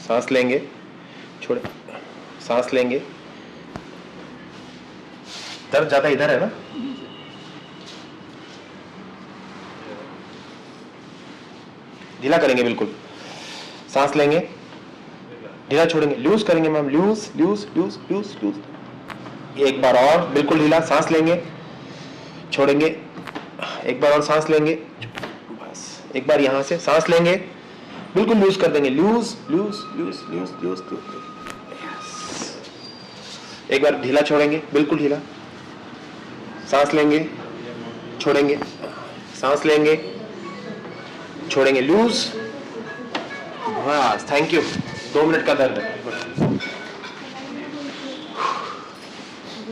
सांस लेंगे, छोड़े, सांस लेंगे। दर्द ज्यादा इधर है ना? ढीला करेंगे बिल्कुल, सांस लेंगे, ढीला छोड़ेंगे, लूज करेंगे ma'am, loose loose loose loose loose. एक बार और बिल्कुल ढीला, सांस लेंगे, छोड़ेंगे, एक बार और सांस लेंगे, बस एक बार यहां से सांस लेंगे, बिल्कुल लूज कर देंगे, loose loose loose loose loose loose. एक बार ढीला छोड़ेंगे, बिल्कुल ढीला, सांस लेंगे, छोड़ेंगे, सांस लेंगे, छोड़ेंगे, लूज, बस थैंक यू। 2 मिनट का दर्द है।